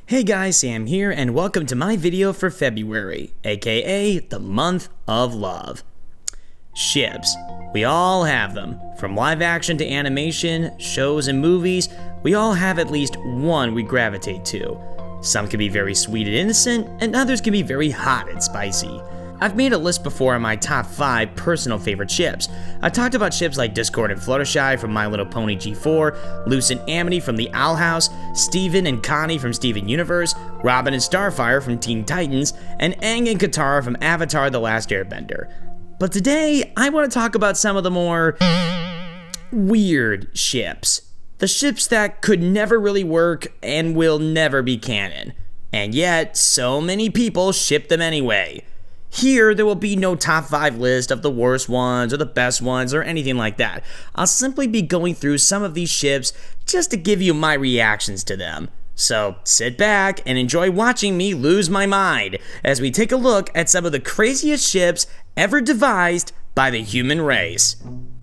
Hey guys, Sam here, and welcome to my video for February, aka the month of love. Ships. We all have them. From live action to animation, shows and movies, we all have at least one we gravitate to. Some can be very sweet and innocent, and others can be very hot and spicy. I've made a list before on my top 5 personal favorite ships. I talked about ships like Discord and Fluttershy from My Little Pony G4, Luce and Amity from the Owl House, Steven and Connie from Steven Universe, Robin and Starfire from Teen Titans, and Aang and Katara from Avatar: The Last Airbender. But today, I want to talk about some of the more weird ships. The ships that could never really work and will never be canon. And yet, so many people ship them anyway. Here, there will be no top 5 list of the worst ones or the best ones or anything like that. I'll simply be going through some of these ships just to give you my reactions to them. So sit back and enjoy watching me lose my mind as we take a look at some of the craziest ships ever devised by the human race.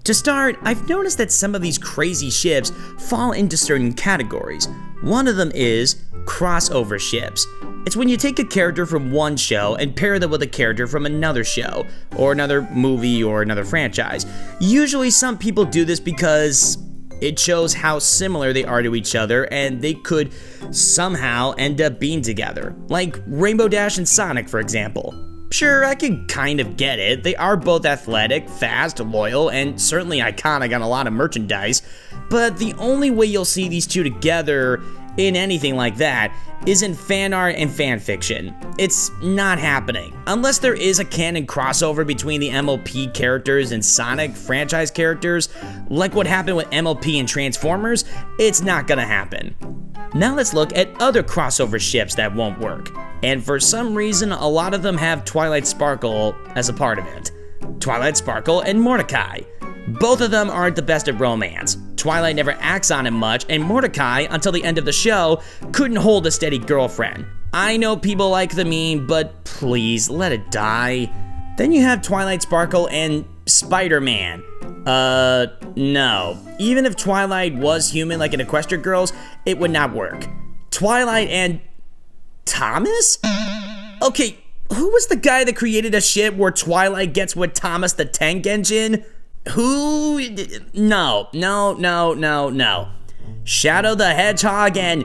To start, I've noticed that some of these crazy ships fall into certain categories. One of them is crossover ships. It's when you take a character from one show and pair them with a character from another show, or another movie, or another franchise. Usually some people do this because it shows how similar they are to each other and they could somehow end up being together. Like Rainbow Dash and Sonic, for example. Sure, I can kind of get it. They are both athletic, fast, loyal, and certainly iconic on a lot of merchandise. But the only way you'll see these two together in anything like that is in fan art and fan fiction. It's not happening. Unless there is a canon crossover between the MLP characters and Sonic franchise characters, like what happened with MLP and Transformers, it's not gonna happen. Now let's look at other crossover ships that won't work. And for some reason, a lot of them have Twilight Sparkle as a part of it. Twilight Sparkle and Mordecai. Both of them aren't the best at romance. Twilight never acts on it much, and Mordecai, until the end of the show, couldn't hold a steady girlfriend. I know people like the meme, but please, let it die. Then you have Twilight Sparkle and Spider-Man. No. Even if Twilight was human like in Equestria Girls, it would not work. Twilight and Thomas? Okay, who was the guy that created a ship where Twilight gets with Thomas the Tank Engine? Who? No. Shadow the Hedgehog and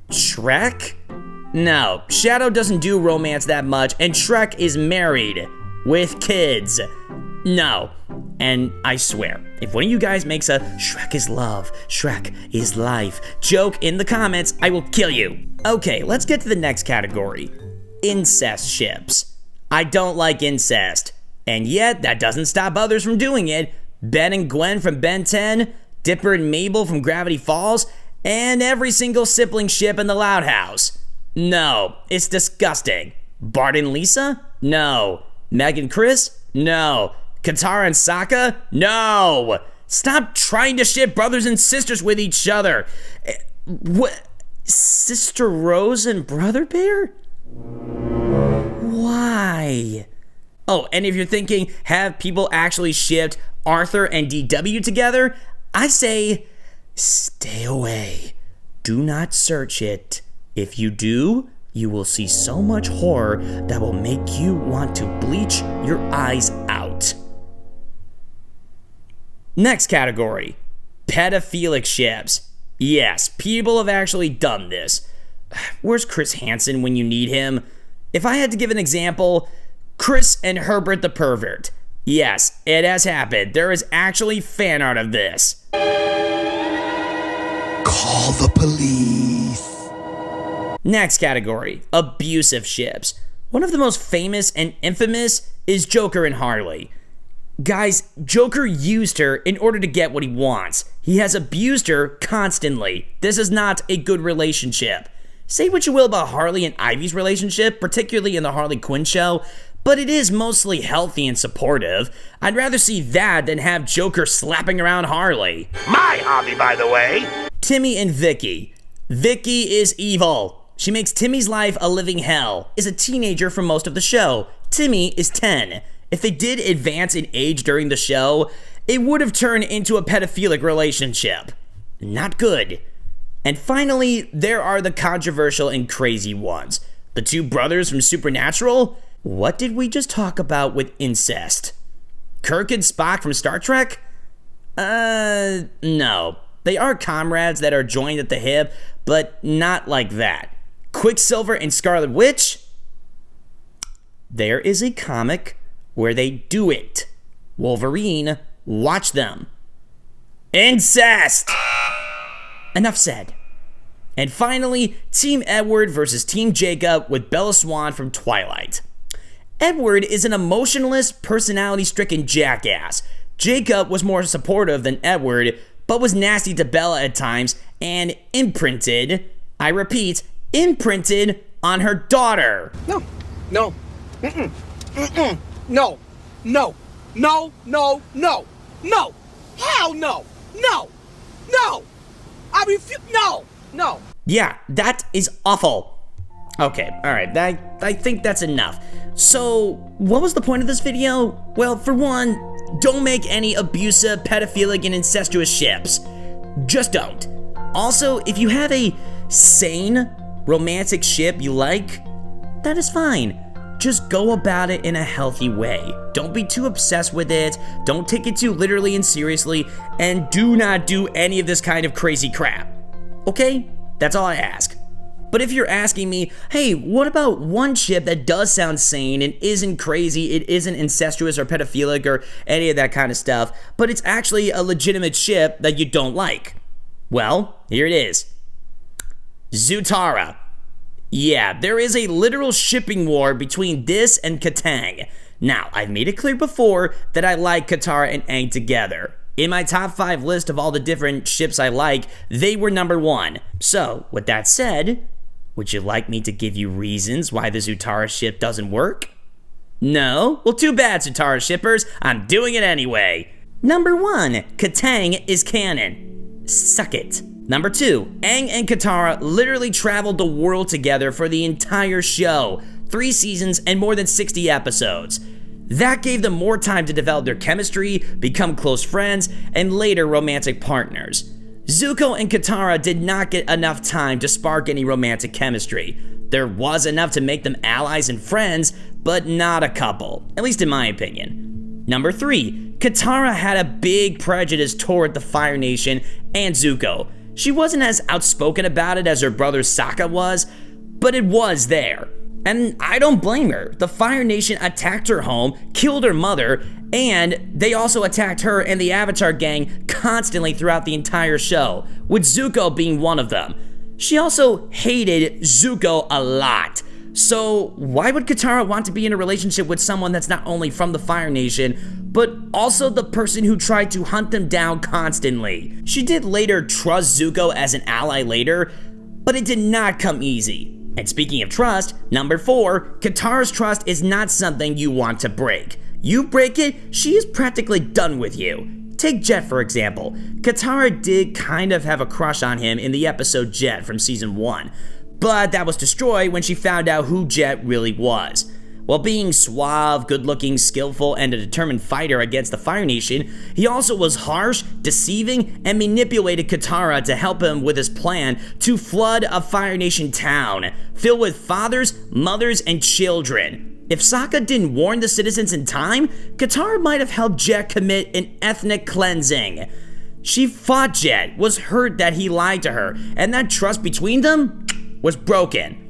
Shrek? No, Shadow doesn't do romance that much, and Shrek is married with kids. No. And I swear, if one of you guys makes a Shrek is love, Shrek is life joke in the comments, I will kill you. Okay, let's get to the next category. Incest ships. I don't like incest. And yet, that doesn't stop others from doing it. Ben and Gwen from Ben 10, Dipper and Mabel from Gravity Falls, and every single sibling ship in the Loud House. No, it's disgusting. Bart and Lisa? No. Meg and Chris? No. Katara and Sokka? No. Stop trying to ship brothers and sisters with each other. What? Sister Rose and Brother Bear? Why? Oh, and if you're thinking, have people actually shipped Arthur and DW together? I say, stay away. Do not search it. If you do, you will see so much horror that will make you want to bleach your eyes out. Next category, pedophilic ships. Yes, people have actually done this. Where's Chris Hansen when you need him? If I had to give an example, Chris and Herbert the Pervert. Yes, it has happened. There is actually fan art of this. Call the police. Next category, abusive ships. One of the most famous and infamous is Joker and Harley. Guys, Joker used her in order to get what he wants. He has abused her constantly. This is not a good relationship. Say what you will about Harley and Ivy's relationship, particularly in the Harley Quinn show, but it is mostly healthy and supportive. I'd rather see that than have Joker slapping around Harley. My hobby, by the way. Timmy and Vicky. Vicky is evil. She makes Timmy's life a living hell. Is a teenager for most of the show. Timmy is 10. If they did advance in age during the show, it would have turned into a pedophilic relationship. Not good. And finally, there are the controversial and crazy ones. The two brothers from Supernatural? What did we just talk about with incest? Kirk and Spock from Star Trek? No. They are comrades that are joined at the hip, but not like that. Quicksilver and Scarlet Witch? There is a comic where they do it. Wolverine, watch them. Incest! Enough said. And finally, Team Edward versus Team Jacob with Bella Swan from Twilight. Edward is an emotionless, personality-stricken jackass. Jacob was more supportive than Edward, but was nasty to Bella at times and imprinted, I repeat, imprinted on her daughter. No. No. Mm-mm. Mm-mm. No. No. No. No. No. No. Hell no. No. No. I refuse. No. No. Yeah, that is awful. Okay, alright, I think that's enough. So, what was the point of this video? Well, for one, don't make any abusive, pedophilic, and incestuous ships. Just don't. Also, if you have a sane, romantic ship you like, that is fine. Just go about it in a healthy way. Don't be too obsessed with it, don't take it too literally and seriously, and do not do any of this kind of crazy crap. Okay? That's all I ask. But if you're asking me, hey, what about one ship that does sound sane and isn't crazy, it isn't incestuous or pedophilic or any of that kind of stuff, but it's actually a legitimate ship that you don't like? Well, here it is. Zutara. Yeah, there is a literal shipping war between this and Katang. Now, I've made it clear before that I like Katara and Aang together. In my top 5 list of all the different ships I like, they were number 1. So, with that said, would you like me to give you reasons why the Zutara ship doesn't work? No? Well, too bad, Zutara shippers. I'm doing it anyway. Number 1, Katang is canon. Suck it. Number 2, Aang and Katara literally traveled the world together for the entire show. 3 seasons and more than 60 episodes. That gave them more time to develop their chemistry, become close friends, and later romantic partners. Zuko and Katara did not get enough time to spark any romantic chemistry. There was enough to make them allies and friends, but not a couple, at least in my opinion. Number 3, Katara had a big prejudice toward the Fire Nation and Zuko. She wasn't as outspoken about it as her brother Sokka was, but it was there. And I don't blame her. The Fire Nation attacked her home, killed her mother, and they also attacked her and the Avatar gang constantly throughout the entire show, with Zuko being one of them. She also hated Zuko a lot. So why would Katara want to be in a relationship with someone that's not only from the Fire Nation, but also the person who tried to hunt them down constantly? She did later trust Zuko as an ally later, but it did not come easy. And speaking of trust, number 4, Katara's trust is not something you want to break. You break it, she is practically done with you. Take Jet for example. Katara did kind of have a crush on him in the episode Jet from season 1, but that was destroyed when she found out who Jet really was. While being suave, good-looking, skillful, and a determined fighter against the Fire Nation, he also was harsh, deceiving, and manipulated Katara to help him with his plan to flood a Fire Nation town, filled with fathers, mothers, and children. If Sokka didn't warn the citizens in time, Katara might have helped Jet commit an ethnic cleansing. She fought Jet, was hurt that he lied to her, and that trust between them was broken.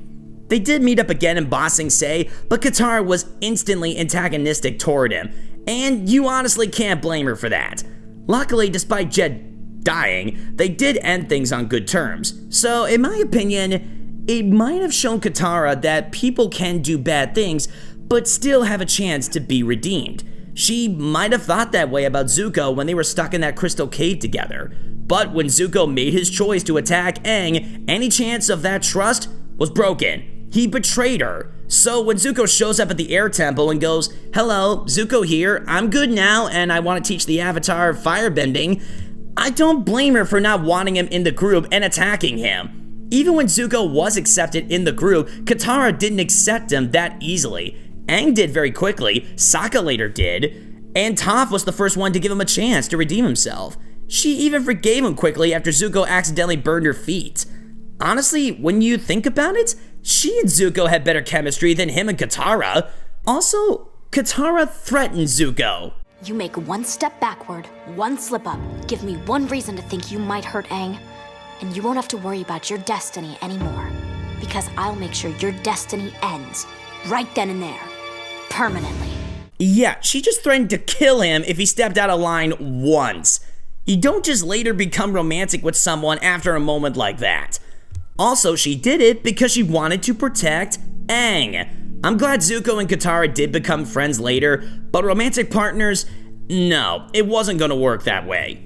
They did meet up again in Ba Sing Se, but Katara was instantly antagonistic toward him, and you honestly can't blame her for that. Luckily, despite Jet dying, they did end things on good terms. So, in my opinion, it might have shown Katara that people can do bad things, but still have a chance to be redeemed. She might have thought that way about Zuko when they were stuck in that crystal cave together. But when Zuko made his choice to attack Aang, any chance of that trust was broken. He betrayed her. So when Zuko shows up at the air temple and goes, "Hello, Zuko here, I'm good now and I want to teach the Avatar firebending," I don't blame her for not wanting him in the group and attacking him. Even when Zuko was accepted in the group, Katara didn't accept him that easily. Aang did very quickly, Sokka later did, and Toph was the first one to give him a chance to redeem himself. She even forgave him quickly after Zuko accidentally burned her feet. Honestly, when you think about it, she and Zuko had better chemistry than him and Katara. Also, Katara threatened Zuko. You make one step backward, one slip up, give me one reason to think you might hurt Aang, and you won't have to worry about your destiny anymore. Because I'll make sure your destiny ends, right then and there, permanently. Yeah, she just threatened to kill him if he stepped out of line once. You don't just later become romantic with someone after a moment like that. Also, she did it because she wanted to protect Aang. I'm glad Zuko and Katara did become friends later, but romantic partners, no, it wasn't gonna work that way.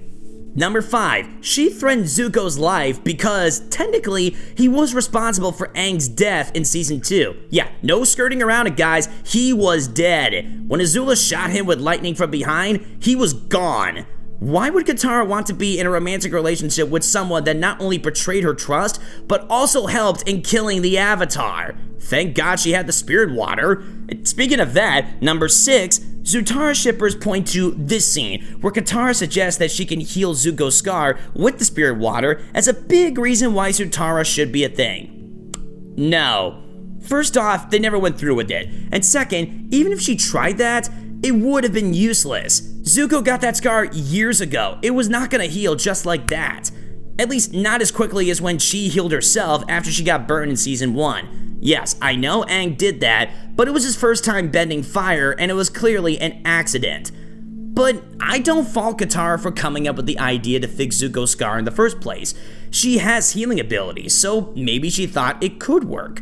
Number 5, she threatened Zuko's life because, technically, he was responsible for Aang's death in Season 2. Yeah, no skirting around it, guys, he was dead. When Azula shot him with lightning from behind, he was gone. Why would Katara want to be in a romantic relationship with someone that not only betrayed her trust, but also helped in killing the Avatar? Thank God she had the spirit water. Speaking of that, number 6, Zutara shippers point to this scene, where Katara suggests that she can heal Zuko's scar with the spirit water as a big reason why Zutara should be a thing. No. First off, they never went through with it. And second, even if she tried that, it would have been useless. Zuko got that scar years ago. It was not gonna heal just like that. At least not as quickly as when she healed herself after she got burned in Season 1. Yes, I know Aang did that, but it was his first time bending fire and it was clearly an accident. But I don't fault Katara for coming up with the idea to fix Zuko's scar in the first place. She has healing abilities, so maybe she thought it could work.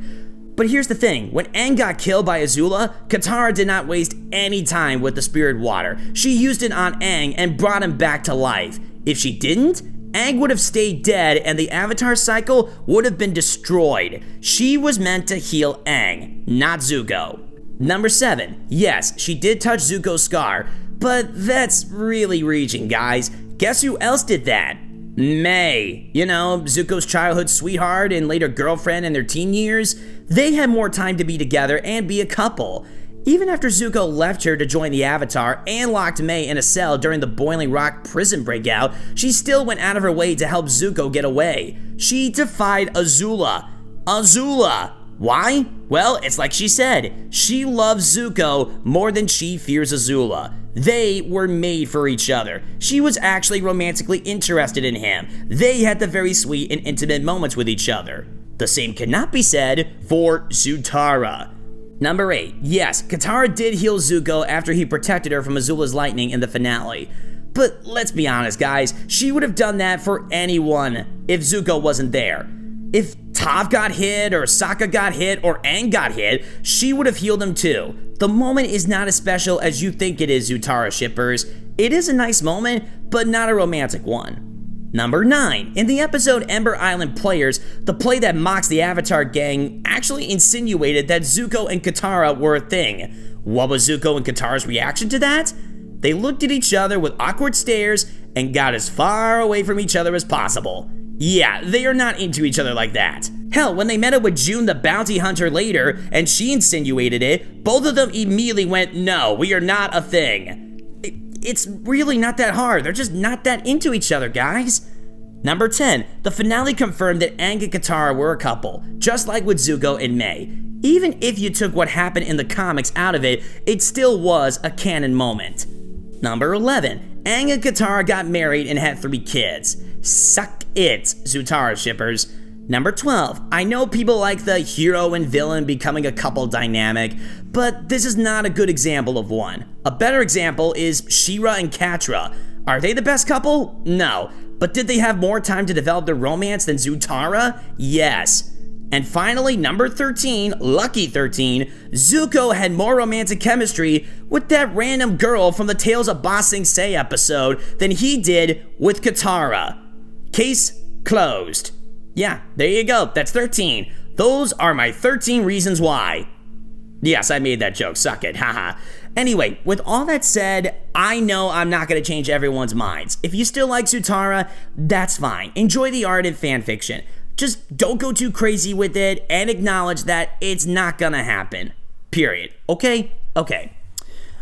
But here's the thing, when Aang got killed by Azula, Katara did not waste any time with the spirit water. She used it on Aang and brought him back to life. If she didn't, Aang would have stayed dead and the Avatar cycle would have been destroyed. She was meant to heal Aang, not Zuko. Number 7, yes, she did touch Zuko's scar, but that's really reaching, guys. Guess who else did that? Mei. You know, Zuko's childhood sweetheart and later girlfriend in their teen years. They had more time to be together and be a couple. Even after Zuko left her to join the Avatar and locked Mei in a cell during the Boiling Rock prison breakout, she still went out of her way to help Zuko get away. She defied Azula. Azula! Why? Well, it's like she said, she loves Zuko more than she fears Azula. They were made for each other. She was actually romantically interested in him. They had the very sweet and intimate moments with each other. The same cannot be said for Zutara. Number 8, yes, Katara did heal Zuko after he protected her from Azula's lightning in the finale. But let's be honest, guys, she would have done that for anyone if Zuko wasn't there. If Toph got hit, or Sokka got hit, or Aang got hit, she would have healed him too. The moment is not as special as you think it is, Zutara shippers. It is a nice moment, but not a romantic one. Number 9, in the episode Ember Island Players, the play that mocks the Avatar gang actually insinuated that Zuko and Katara were a thing. What was Zuko and Katara's reaction to that? They looked at each other with awkward stares and got as far away from each other as possible. Yeah, they are not into each other like that. Hell, when they met up with June the bounty hunter later and she insinuated it, both of them immediately went, no, we are not a thing. It's really not that hard. They're just not that into each other, guys. Number 10, the finale confirmed that Aang and Katara were a couple, just like with Zuko and Mei. Even if you took what happened in the comics out of it, it still was a canon moment. Number 11, Aang and Katara got married and had 3 kids. Suck it, Zutara shippers. Number 12, I know people like the hero and villain becoming a couple dynamic, but this is not a good example of one. A better example is She-Ra and Catra. Are they the best couple? No. But did they have more time to develop their romance than Zutara? Yes. And finally, number 13, lucky 13, Zuko had more romantic chemistry with that random girl from the Tales of Ba Sing Se episode than he did with Katara. Case closed. Yeah, there you go, that's 13. Those are my 13 reasons why. Yes, I made that joke, suck it, haha. Anyway, with all that said, I know I'm not gonna change everyone's minds. If you still like Zutara, that's fine. Enjoy the art and fanfiction. Just don't go too crazy with it and acknowledge that it's not gonna happen. Period. Okay? Okay.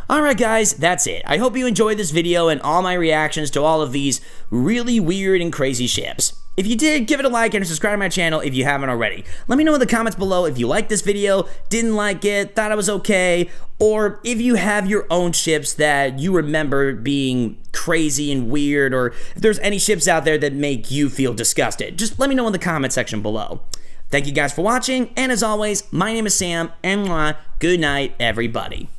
Alright guys, that's it. I hope you enjoyed this video and all my reactions to all of these really weird and crazy ships. If you did, give it a like and subscribe to my channel if you haven't already. Let me know in the comments below if you liked this video, didn't like it, thought it was okay, or if you have your own ships that you remember being crazy and weird, or if there's any ships out there that make you feel disgusted. Just let me know in the comment section below. Thank you guys for watching, and as always, my name is Sam, and good night, everybody.